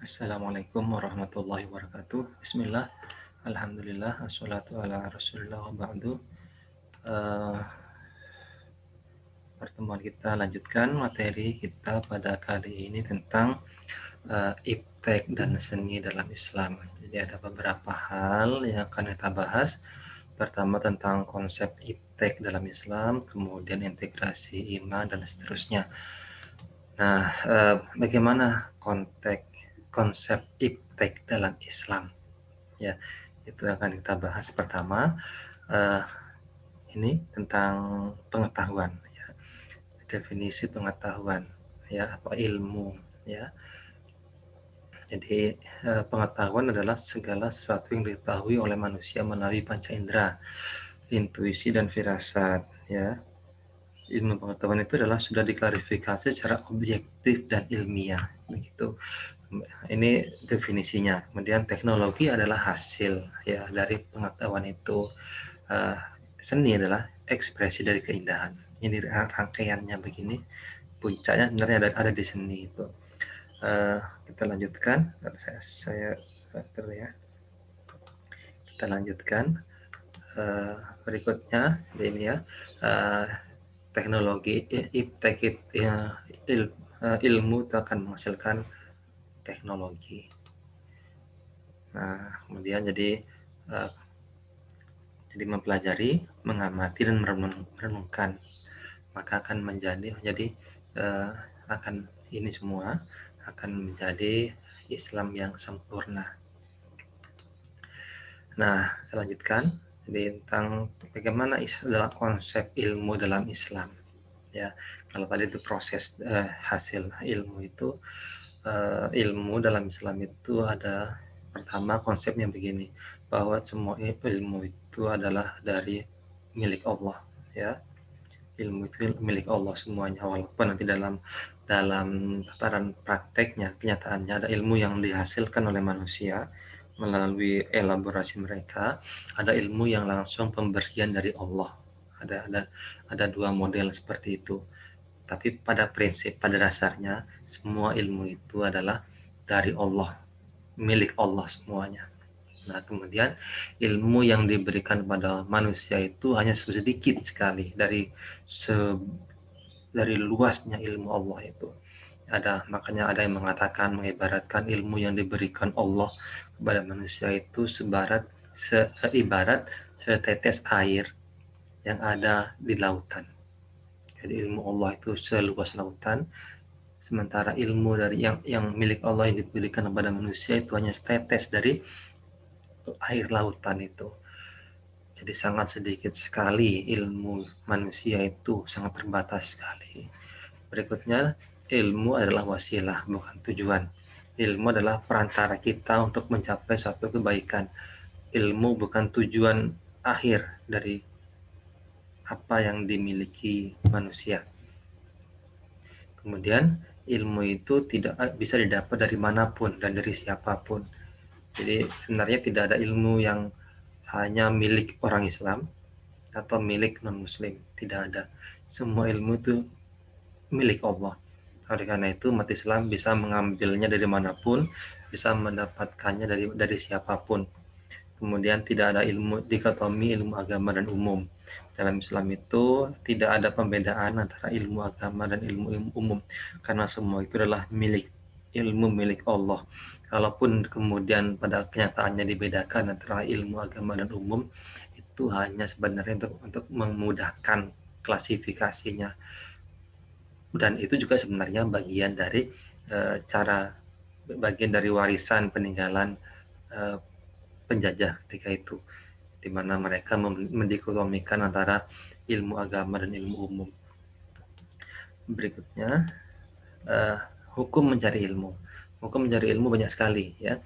Assalamualaikum warahmatullahi wabarakatuh. Bismillah, alhamdulillah, assalatu ala rasulillah wa ba'du. Eh, Pertemuan kita lanjutkan materi kita pada kali ini tentang iptek dan seni dalam Islam. Jadi ada beberapa hal yang akan kita bahas. Pertama tentang konsep iptek dalam Islam, kemudian integrasi iman dan seterusnya. Nah, bagaimana konsep iptek dalam Islam? Ya, itu akan kita bahas pertama. Ini tentang pengetahuan, ya. Definisi pengetahuan, ya, apa ilmu, ya. Jadi pengetahuan adalah segala sesuatu yang diketahui oleh manusia melalui panca indera, intuisi dan firasat, ya. Ilmu pengetahuan itu adalah sudah diklarifikasi secara objektif dan ilmiah, begitu. Ini definisinya. Kemudian teknologi adalah hasil, ya, dari pengetahuan itu. Seni adalah ekspresi dari keindahan. Ini rangkaiannya begini, puncaknya sebenarnya ada di seni itu. Kita lanjutkan. Saya ya. Kita lanjutkan. Berikutnya ini ya, teknologi iptek ilmu itu akan menghasilkan teknologi. Nah, kemudian jadi mempelajari, mengamati dan merenungkan, maka akan menjadi akan ini semua akan menjadi Islam yang sempurna. Nah, saya lanjutkan. Jadi tentang bagaimana adalah konsep ilmu dalam Islam. Ya, kalau tadi itu proses hasil ilmu itu, ilmu dalam Islam itu ada pertama konsepnya begini, bahwa semua ilmu itu adalah dari milik Allah, ya. Ilmu itu milik Allah semuanya, walaupun nanti dalam tataran prakteknya, kenyataannya ada ilmu yang dihasilkan oleh manusia melalui elaborasi mereka, ada ilmu yang langsung pemberian dari Allah. Ada dua model seperti itu. Tapi pada dasarnya semua ilmu itu adalah dari Allah, milik Allah semuanya. Nah, kemudian ilmu yang diberikan pada manusia itu hanya sedikit sekali dari luasnya ilmu Allah itu. Makanya ada yang mengatakan, mengibaratkan ilmu yang diberikan Allah kepada manusia itu seibarat setetes air yang ada di lautan. Jadi ilmu Allah itu seluas lautan, sementara ilmu dari yang milik Allah yang diberikan kepada manusia itu hanya setetes dari air lautan itu. Jadi sangat sedikit sekali ilmu manusia itu, sangat terbatas sekali. Berikutnya, ilmu adalah wasilah, bukan tujuan. Ilmu adalah perantara kita untuk mencapai suatu kebaikan. Ilmu bukan tujuan akhir dari apa yang dimiliki manusia. Kemudian, ilmu itu tidak bisa didapat dari manapun dan dari siapapun. Jadi sebenarnya tidak ada ilmu yang hanya milik orang Islam atau milik non-Muslim, tidak ada. Semua ilmu itu milik Allah. Oleh karena itu umat Islam bisa mengambilnya dari manapun, bisa mendapatkannya dari siapapun. Kemudian tidak ada ilmu dikotomi ilmu agama dan umum. Dalam Islam itu tidak ada pembedaan antara ilmu agama dan ilmu umum, karena semua itu adalah ilmu milik Allah. Kalaupun kemudian pada kenyataannya dibedakan antara ilmu agama dan umum, itu hanya sebenarnya untuk memudahkan klasifikasinya. Dan itu juga sebenarnya bagian dari warisan peninggalan penjajah ketika itu, di mana mereka mendikotomikan antara ilmu agama dan ilmu umum. Berikutnya, hukum mencari ilmu. Hukum mencari ilmu banyak sekali, ya.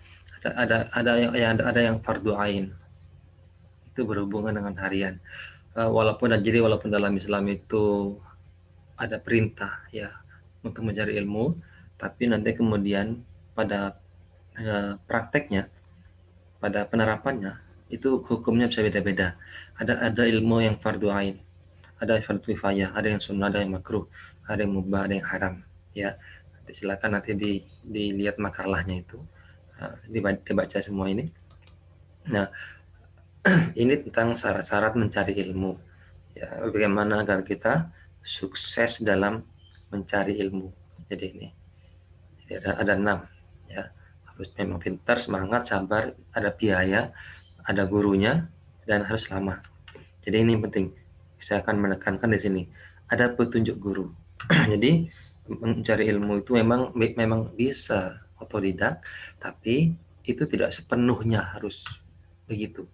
Ada yang fardu ain, itu berhubungan dengan harian. Walaupun dalam Islam itu ada perintah, ya, untuk mencari ilmu, tapi nanti kemudian pada prakteknya, pada penerapannya itu hukumnya bisa beda-beda. Ada ilmu yang fardu ain, ada fardu kifayah, ada yang sunnah, ada yang makruh, ada yang mubah, ada yang haram, ya. Silakan nanti dilihat makalahnya itu, dibaca semua ini. Nah, ini tentang syarat-syarat mencari ilmu. Ya, bagaimana agar kita sukses dalam mencari ilmu. Jadi ini, jadi ada 6 ya. Harus memang pintar, semangat, sabar, ada biaya, ada gurunya, dan harus lama. Jadi ini penting. Saya akan menekankan di sini. Ada petunjuk guru. Jadi mencari ilmu itu memang bisa otodidak, tapi itu tidak sepenuhnya harus begitu.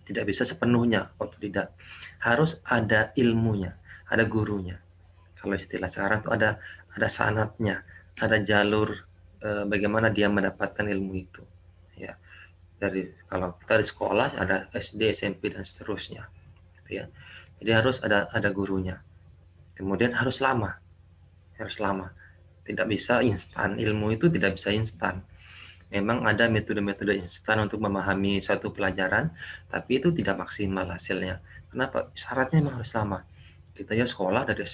Tidak bisa sepenuhnya otodidak. Harus ada ilmunya, ada gurunya. Kalau istilah sekarang itu ada sanatnya, ada jalur bagaimana dia mendapatkan ilmu itu. Ya, kalau kita di sekolah ada SD, SMP dan seterusnya. Gitu ya. Jadi harus ada gurunya. Kemudian harus lama. Harus lama. Tidak bisa instan. Ilmu itu tidak bisa instan. Memang ada metode-metode instan untuk memahami suatu pelajaran, tapi itu tidak maksimal hasilnya. Kenapa? Syaratnya memang harus lama. Kita ya sekolah dari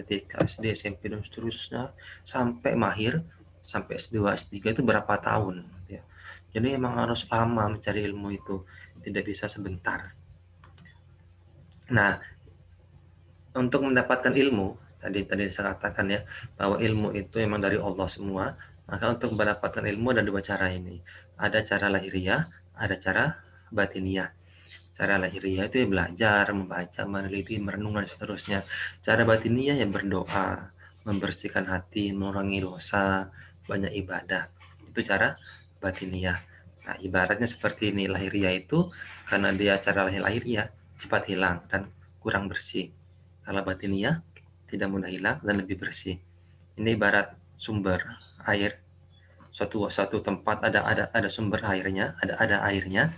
TK, SD, SMP dan seterusnya sampai mahir, sampai S2, S3 itu berapa tahun ya. Jadi memang harus lama mencari ilmu itu, tidak bisa sebentar. Nah, untuk mendapatkan ilmu, tadi saya katakan ya, bahwa ilmu itu memang dari Allah semua, maka untuk mendapatkan ilmu ada 2 cara ini. Ada cara lahiriah, ada cara batiniah. Cara lahiriah itu ya belajar, membaca, meneliti, merenung, dan seterusnya. Cara batiniah ya berdoa, membersihkan hati, mengurangi dosa, banyak ibadah. Itu cara batiniah. Nah, ibaratnya seperti ini, lahiriah itu karena dia cara lahiriah cepat hilang dan kurang bersih. Kalau batiniah tidak mudah hilang dan lebih bersih. Ini ibarat sumber air. Suatu tempat ada sumber airnya, ada airnya.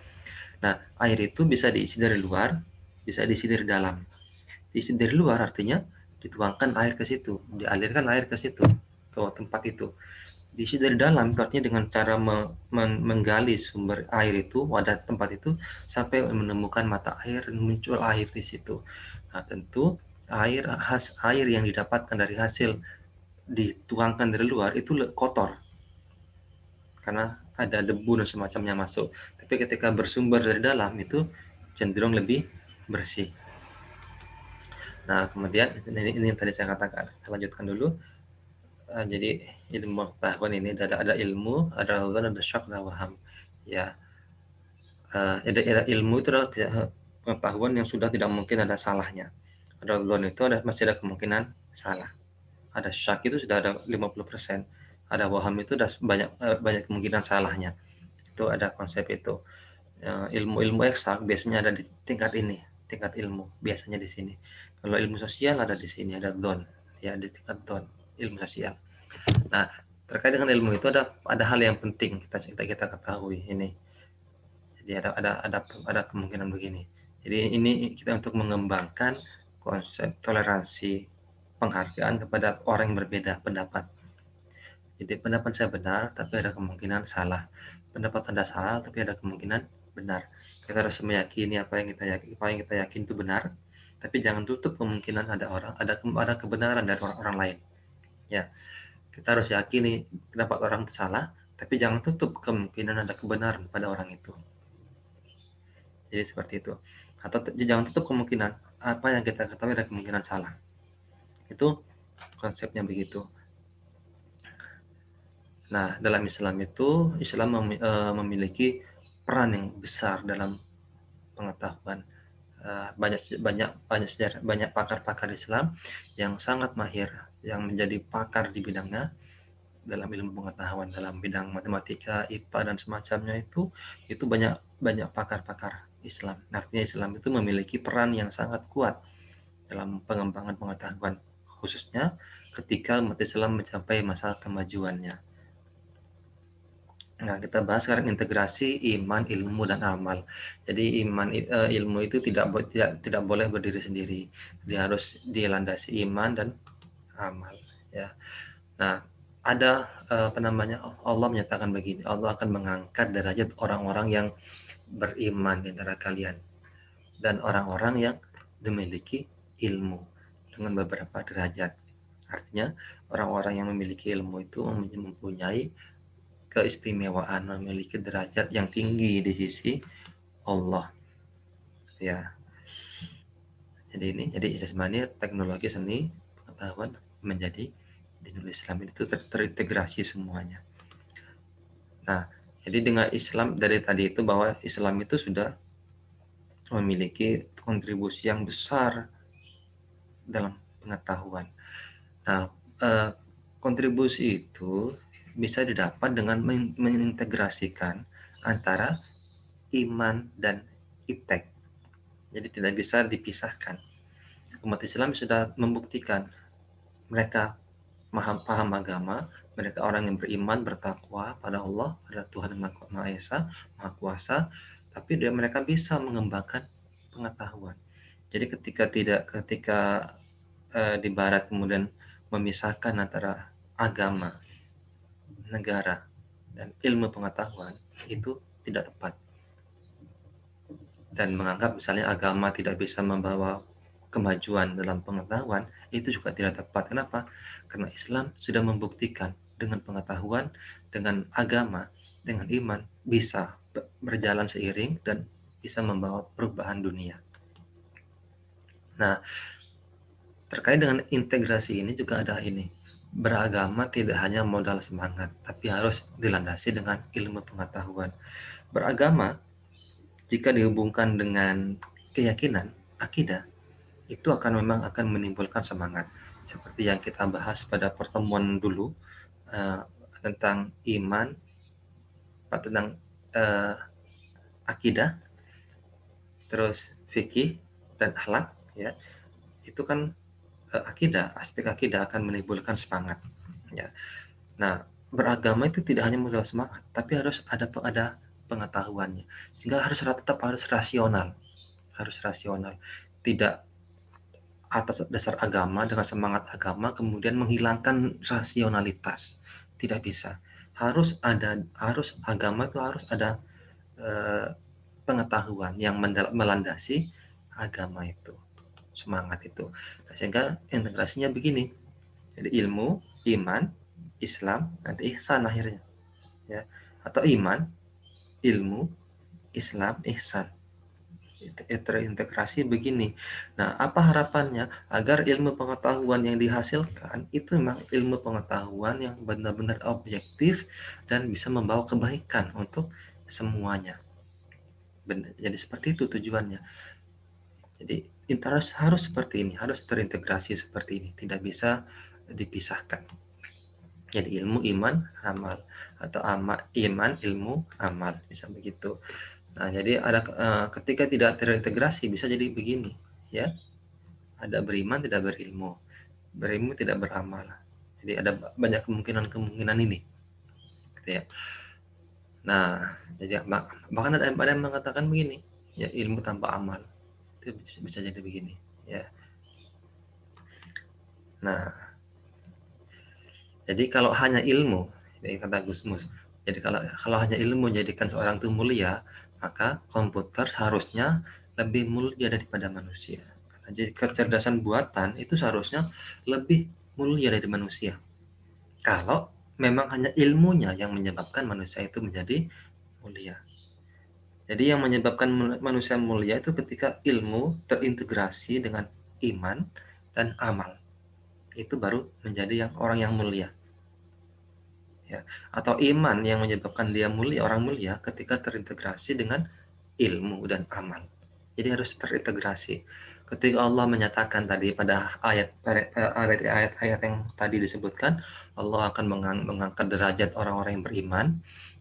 Nah, air itu bisa diisi dari luar, bisa diisi dari dalam. Diisi dari luar artinya dituangkan air ke situ, dialirkan air ke situ, ke tempat itu. Diisi dari dalam artinya dengan cara menggali sumber air itu, wadah tempat itu, sampai menemukan mata air dan muncul air di situ. Nah, tentu air yang didapatkan dari hasil dituangkan dari luar itu kotor karena ada debu dan semacamnya masuk. Tapi ketika bersumber dari dalam itu cenderung lebih bersih. Nah, kemudian ini yang tadi saya katakan. Saya lanjutkan dulu. Jadi ilmu pengetahuan ini ada ilmu, ada ulun, ada syak, ada waham. Ya, ada ilmu itu adalah pengetahuan yang sudah tidak mungkin ada salahnya. Ada ulun itu masih ada kemungkinan salah. Ada syak itu sudah ada 50%. Ada waham itu sudah banyak kemungkinan salahnya. Itu ada konsep itu. Ilmu eksak biasanya ada di tingkat ini, tingkat ilmu biasanya di sini. Kalau ilmu sosial ada di sini, ada don, ya di tingkat don, ilmu sosial. Nah, terkait dengan ilmu itu ada hal yang penting kita ketahui ini. Jadi ada kemungkinan begini. Jadi ini kita untuk mengembangkan konsep toleransi, penghargaan kepada orang yang berbeda pendapat. Jadi pendapat saya benar, tapi ada kemungkinan salah. Pendapat Anda salah, tapi ada kemungkinan benar. Kita harus meyakini apa yang kita yakin itu benar, tapi jangan tutup kemungkinan ada kebenaran dari orang lain. Ya, kita harus yakini pendapat orang itu salah, tapi jangan tutup kemungkinan ada kebenaran pada orang itu. Jadi seperti itu. Atau jangan tutup kemungkinan apa yang kita ketahui ada kemungkinan salah. Itu konsepnya begitu. Nah, dalam Islam itu, Islam memiliki peran yang besar dalam pengetahuan. Banyak pakar-pakar Islam yang sangat mahir, yang menjadi pakar di bidangnya dalam ilmu pengetahuan, dalam bidang matematika, IPA dan semacamnya itu banyak pakar-pakar Islam. Artinya Islam itu memiliki peran yang sangat kuat dalam pengembangan pengetahuan, khususnya ketika umat Islam mencapai masa kemajuannya. Nah, kita bahas sekarang integrasi iman, ilmu, dan amal. Jadi ilmu itu tidak boleh berdiri sendiri. Dia harus dilandasi iman dan amal. Ya. Nah, ada Allah menyatakan begini, Allah akan mengangkat derajat orang-orang yang beriman di antara kalian dan orang-orang yang memiliki ilmu dengan beberapa derajat. Artinya orang-orang yang memiliki ilmu itu mempunyai keistimewaan, memiliki derajat yang tinggi di sisi Allah. Ya, jadi jasmani, teknologi, seni, pengetahuan menjadi di Islam itu terintegrasi semuanya. Nah, jadi dengan Islam dari tadi itu bahwa Islam itu sudah memiliki kontribusi yang besar dalam pengetahuan. Nah, eh, kontribusi itu bisa didapat dengan mengintegrasikan antara iman dan iptek. Jadi tidak bisa dipisahkan. Umat Islam sudah membuktikan mereka paham agama, mereka orang yang beriman, bertakwa pada Allah, pada Tuhan yang Maha Esa, Maha Kuasa, tapi mereka bisa mengembangkan pengetahuan. Jadi ketika di Barat kemudian memisahkan antara agama, negara, dan ilmu pengetahuan, itu tidak tepat. Dan menganggap misalnya agama tidak bisa membawa kemajuan dalam pengetahuan, itu juga tidak tepat. Kenapa? Karena Islam sudah membuktikan dengan pengetahuan, dengan agama, dengan iman, bisa berjalan seiring dan bisa membawa perubahan dunia. Nah, terkait dengan integrasi ini juga ada ini. Beragama tidak hanya modal semangat, tapi harus dilandasi dengan ilmu pengetahuan. Beragama, jika dihubungkan dengan keyakinan, akidah, itu memang akan menimbulkan semangat. Seperti yang kita bahas pada pertemuan dulu, uh, tentang iman, tentang uh, akidah, terus fikih dan akhlak, ya, itu kan akidah, aspek akidah akan menimbulkan semangat. Ya. Nah, beragama itu tidak hanya modal semangat, tapi harus ada pengetahuannya, sehingga tetap harus rasional, tidak atas dasar agama dengan semangat agama kemudian menghilangkan rasionalitas, tidak bisa. Harus agama itu harus ada eh, pengetahuan yang melandasi agama itu, semangat itu. Nah, sehingga integrasinya begini, jadi ilmu, iman, Islam, nanti ihsan akhirnya, ya, atau iman, ilmu, Islam, ihsan, terintegrasi begini. Nah, apa harapannya agar ilmu pengetahuan yang dihasilkan itu memang ilmu pengetahuan yang benar-benar objektif dan bisa membawa kebaikan untuk semuanya. Jadi seperti itu tujuannya. Jadi harus seperti ini, harus terintegrasi seperti ini, tidak bisa dipisahkan. Jadi ilmu, iman, amal, atau iman, ilmu, amal, bisa begitu. Nah, jadi ketika tidak terintegrasi bisa jadi begini, ya. Ada beriman tidak berilmu, berilmu tidak beramal. Jadi ada banyak kemungkinan ini, gitu ya. Nah, jadi bahkan ada yang mengatakan begini, ya, ilmu tanpa amal itu bisa jadi begini, ya. Nah, jadi kalau hanya ilmu, jadi kata Gusmus, jadi kalau hanya ilmu menjadikan seorang itu mulia, maka komputer harusnya lebih mulia daripada manusia. Jadi kecerdasan buatan itu seharusnya lebih mulia dari manusia. Kalau memang hanya ilmunya yang menyebabkan manusia itu menjadi mulia. Jadi yang menyebabkan manusia mulia itu ketika ilmu terintegrasi dengan iman dan amal. Itu baru menjadi orang yang mulia. Ya, atau iman yang menyebabkan dia mulia, orang mulia ketika terintegrasi dengan ilmu dan amal. Jadi harus terintegrasi. Ketika Allah menyatakan tadi pada ayat-ayat yang tadi disebutkan, Allah akan mengangkat derajat orang-orang yang beriman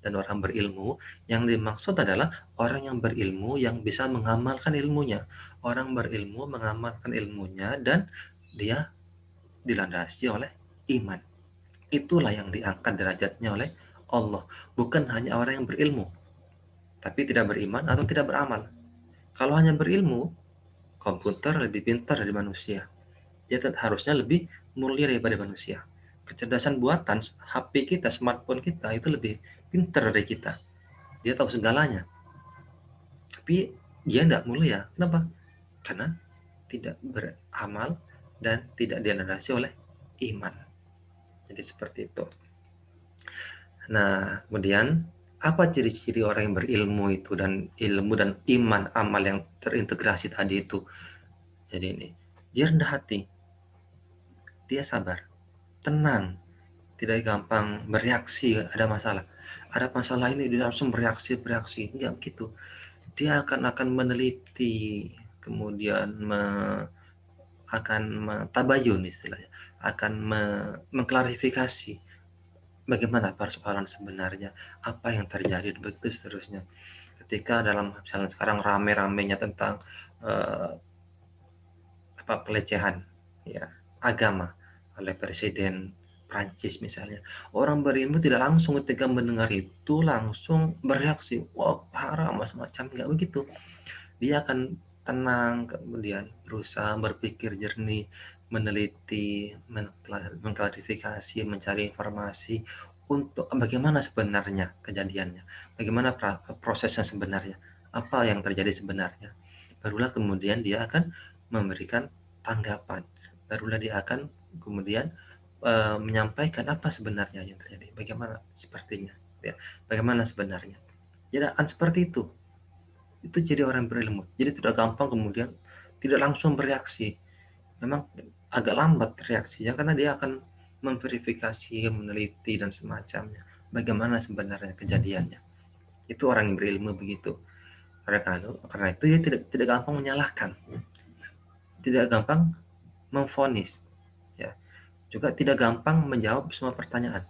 dan orang berilmu. Yang dimaksud adalah orang yang berilmu yang bisa mengamalkan ilmunya. Orang berilmu mengamalkan ilmunya dan dia dilandasi oleh iman. Itulah yang diangkat derajatnya oleh Allah. Bukan hanya orang yang berilmu, tapi tidak beriman atau tidak beramal. Kalau hanya berilmu, komputer lebih pintar dari manusia. Dia harusnya lebih mulia daripada manusia. Kecerdasan buatan, HP kita, smartphone kita itu lebih pintar dari kita. Dia tahu segalanya. Tapi dia tidak mulia. Kenapa? Karena tidak beramal dan tidak dilandasi oleh iman. Jadi seperti itu. Nah, kemudian apa ciri-ciri orang yang berilmu itu, dan ilmu dan iman amal yang terintegrasi tadi itu? Jadi ini, dia rendah hati, dia sabar, tenang, tidak gampang bereaksi ada masalah. Ada masalah ini dia langsung bereaksi, enggak begitu. Dia akan meneliti, kemudian akan tabayun istilahnya, akan mengklarifikasi bagaimana persoalan sebenarnya, apa yang terjadi, begitu seterusnya. Ketika dalam misalnya sekarang rame-ramenya tentang pelecehan ya agama oleh Presiden Prancis misalnya, orang berilmu tidak langsung ketika mendengar itu langsung bereaksi, wah haram semacam, nggak begitu. Dia akan tenang, kemudian berusaha berpikir jernih, meneliti, mengklarifikasi, mencari informasi untuk bagaimana sebenarnya kejadiannya, bagaimana prosesnya sebenarnya, apa yang terjadi sebenarnya. Barulah kemudian dia akan memberikan tanggapan, barulah dia akan kemudian menyampaikan apa sebenarnya yang terjadi, bagaimana sepertinya, ya, bagaimana sebenarnya. Jadi akan seperti itu jadi orang berilmu. Jadi tidak gampang kemudian tidak langsung bereaksi. Memang agak lambat reaksinya karena dia akan memverifikasi, meneliti dan semacamnya. Bagaimana sebenarnya kejadiannya. Itu orang yang berilmu begitu. Karena itu dia tidak gampang menyalahkan, tidak gampang memvonis, ya. Juga tidak gampang menjawab semua pertanyaan.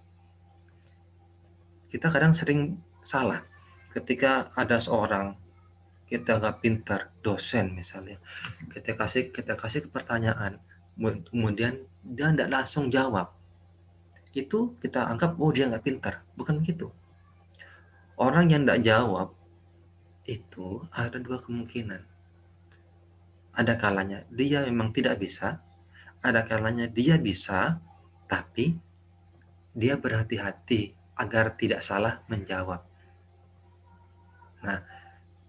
Kita kadang sering salah ketika ada seorang kita nggak pintar, dosen misalnya, kita kasih pertanyaan, kemudian dia tidak langsung jawab, itu kita anggap oh dia nggak pintar. Bukan begitu. Orang yang tidak jawab itu ada dua kemungkinan. Ada kalanya dia memang tidak bisa, ada kalanya dia bisa tapi dia berhati-hati agar tidak salah menjawab. Nah,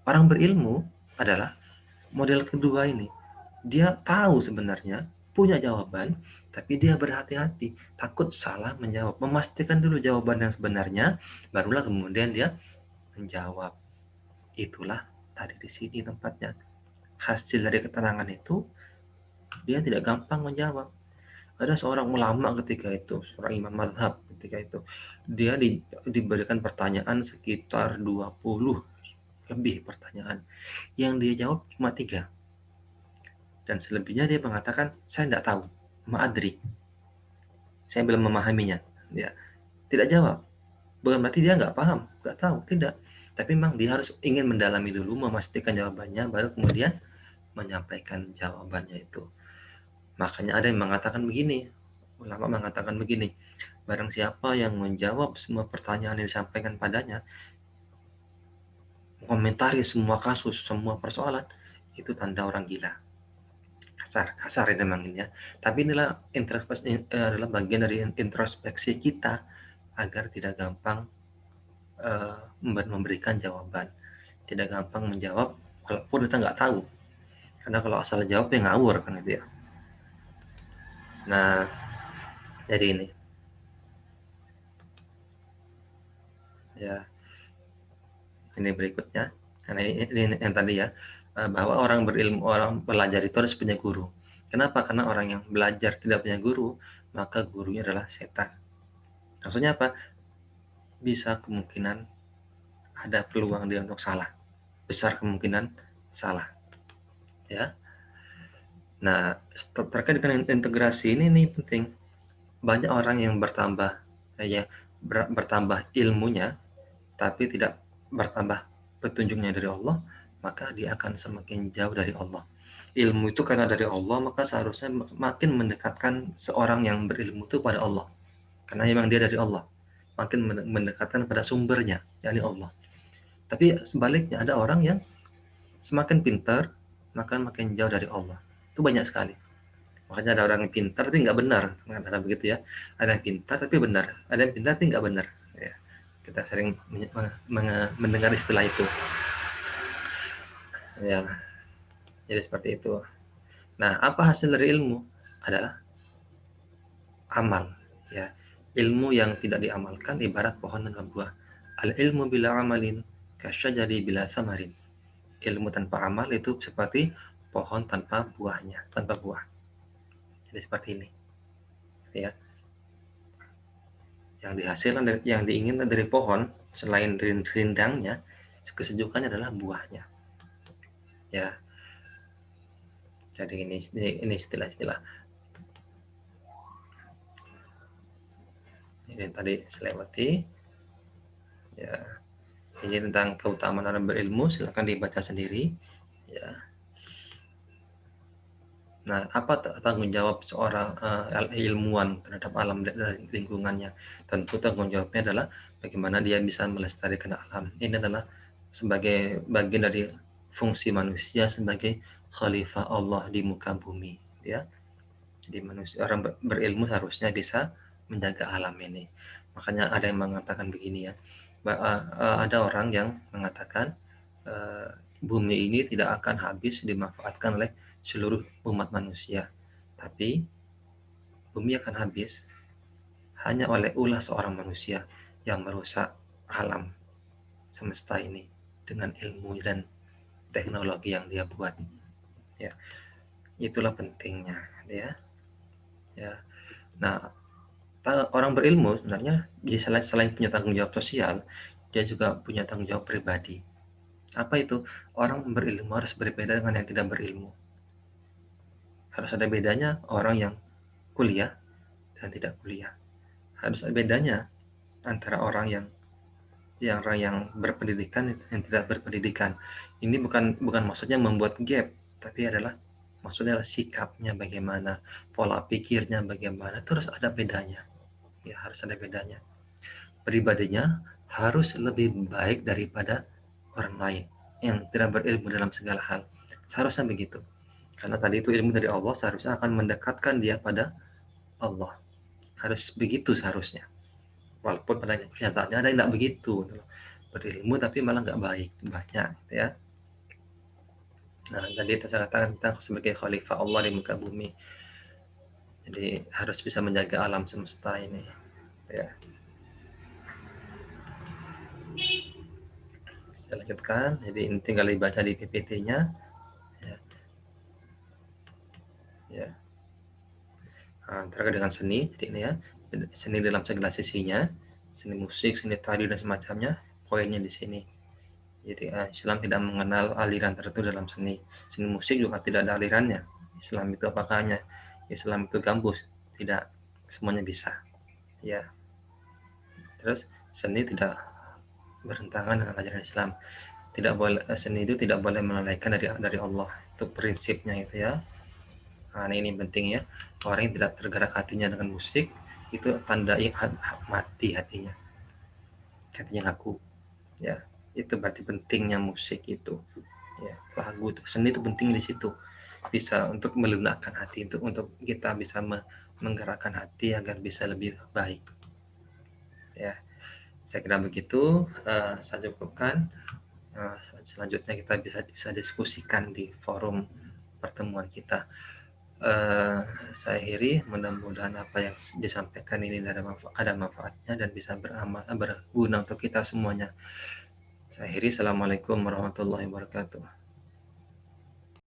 orang berilmu adalah model kedua ini. Dia tahu sebenarnya, punya jawaban, tapi dia berhati-hati, takut salah menjawab, memastikan dulu jawaban yang sebenarnya, barulah kemudian dia menjawab. Itulah tadi di sini tempatnya. Hasil dari keterangan itu, dia tidak gampang menjawab. Ada seorang ulama ketika itu, seorang imam madhab ketika itu, dia diberikan pertanyaan sekitar 20 lebih pertanyaan. Yang dia jawab cuma 3. Dan selebihnya dia mengatakan, saya tidak tahu, ma'adri, saya belum memahaminya. Ya, tidak jawab. Bukan berarti dia nggak paham, nggak tahu, tidak. Tapi memang dia harus ingin mendalami dulu, memastikan jawabannya, baru kemudian menyampaikan jawabannya itu. Makanya ada yang mengatakan begini, ulama mengatakan begini, barang siapa yang menjawab semua pertanyaan yang disampaikan padanya, mengomentari semua kasus, semua persoalan, itu tanda orang gila. Kasar ini memang ini ya. Tapi inilah introspeksi, adalah bagian dari introspeksi kita agar tidak gampang memberikan jawaban, tidak gampang menjawab walaupun kita nggak tahu. Karena kalau asal jawab ya ngawur kan itu ya. Nah, jadi ini ya, ini berikutnya. Karena ini yang tadi ya, bahwa orang berilmu, orang belajar itu harus punya guru. Kenapa? Karena orang yang belajar tidak punya guru, maka gurunya adalah setan. Maksudnya apa? Bisa kemungkinan ada peluang dia untuk salah. Besar kemungkinan salah. Ya. Nah, terkait dengan integrasi ini nih penting. Banyak orang yang bertambah ilmunya tapi tidak bertambah petunjuknya dari Allah, maka dia akan semakin jauh dari Allah. Ilmu itu karena dari Allah, maka seharusnya makin mendekatkan seorang yang berilmu itu pada Allah. Karena memang dia dari Allah. Makin mendekatkan pada sumbernya, yakni Allah. Tapi sebaliknya ada orang yang semakin pintar, maka makin jauh dari Allah. Itu banyak sekali. Makanya ada orang yang pintar tapi nggak benar, mengatakan begitu ya. Ada yang pintar tapi benar, ada yang pintar tapi nggak benar. Ya. Kita sering mendengar istilah itu. Ya, jadi seperti itu. Nah, apa hasil dari ilmu? Adalah amal, ya. Ilmu yang tidak diamalkan ibarat pohon tanpa buah. Al ilmu bila amalin kasyajari bila samarin. Ilmu tanpa amal itu seperti pohon tanpa buahnya, tanpa buah. Jadi seperti ini, ya. Yang dihasilkan dari, yang diinginkan dari pohon selain rindangnya, kesejukannya adalah buahnya, ya. Jadi ini istilah-istilah. Ini tadi selewati, ya. Ini tentang keutamaan orang berilmu, silakan dibaca sendiri, ya. Nah, apa tanggung jawab seorang ilmuwan terhadap alam dan lingkungannya? Tentu tanggung jawabnya adalah bagaimana dia bisa melestarikan alam. Ini adalah sebagai bagian dari fungsi manusia sebagai khalifah Allah di muka bumi, ya. Jadi manusia, orang berilmu harusnya bisa menjaga alam ini. Makanya ada yang mengatakan begini, ya. Ada orang yang mengatakan bumi ini tidak akan habis dimanfaatkan oleh seluruh umat manusia, tapi bumi akan habis hanya oleh ulah seorang manusia yang merusak alam semesta ini dengan ilmu dan teknologi yang dia buat, ya. Itulah pentingnya, ya. Nah, orang berilmu sebenarnya selain punya tanggung jawab sosial, dia juga punya tanggung jawab pribadi. Apa itu? Orang berilmu harus berbeda dengan yang tidak berilmu. Harus ada bedanya orang yang kuliah dan tidak kuliah. Harus ada bedanya antara orang yang berpendidikan dan tidak berpendidikan. Ini bukan maksudnya membuat gap, tapi maksudnya adalah sikapnya bagaimana, pola pikirnya bagaimana, terus ada bedanya. Ya, harus ada bedanya. Pribadinya harus lebih baik daripada orang lain yang tidak berilmu dalam segala hal. Seharusnya begitu. Karena tadi itu ilmu dari Allah seharusnya akan mendekatkan dia pada Allah. Harus begitu seharusnya. Walaupun pada kenyataannya ada yang tidak begitu. Berilmu tapi malah nggak baik. Banyak, gitu ya. Nah, tadi saya katakan tentang sebagai khalifah Allah di muka bumi. Jadi harus bisa menjaga alam semesta ini, ya. Saya lanjutkan. Jadi ini tinggal dibaca di PPT-nya, ya. Ya. Nah, terkait dengan seni, jadi ini ya, seni dalam segala sisinya, seni musik, seni tari dan semacamnya, poinnya di sini. Jadi Islam tidak mengenal aliran tertentu dalam seni. Seni musik juga tidak ada alirannya. Islam itu apakah hanya Islam itu gambus? Tidak, semuanya bisa. Ya. Terus seni tidak bertentangan dengan ajaran Islam. Tidak boleh, seni itu tidak boleh melalaikan dari Allah. Itu prinsipnya itu, ya. Nah, ini penting, ya. Orang yang tidak tergerak hatinya dengan musik itu tanda mati hatinya. Hatinya ngaku, ya. Itu berarti pentingnya musik itu, ya. Lagu itu, seni itu penting di situ, bisa untuk melunakkan hati, untuk kita bisa menggerakkan hati agar bisa lebih baik, ya. Saya kira begitu. Saya cukupkan. Selanjutnya kita bisa diskusikan di forum pertemuan kita. Saya akhiri, mudah-mudahan apa yang disampaikan ini ada manfaatnya dan bisa berguna untuk kita semuanya. Saya akhiri, assalamualaikum warahmatullahi wabarakatuh.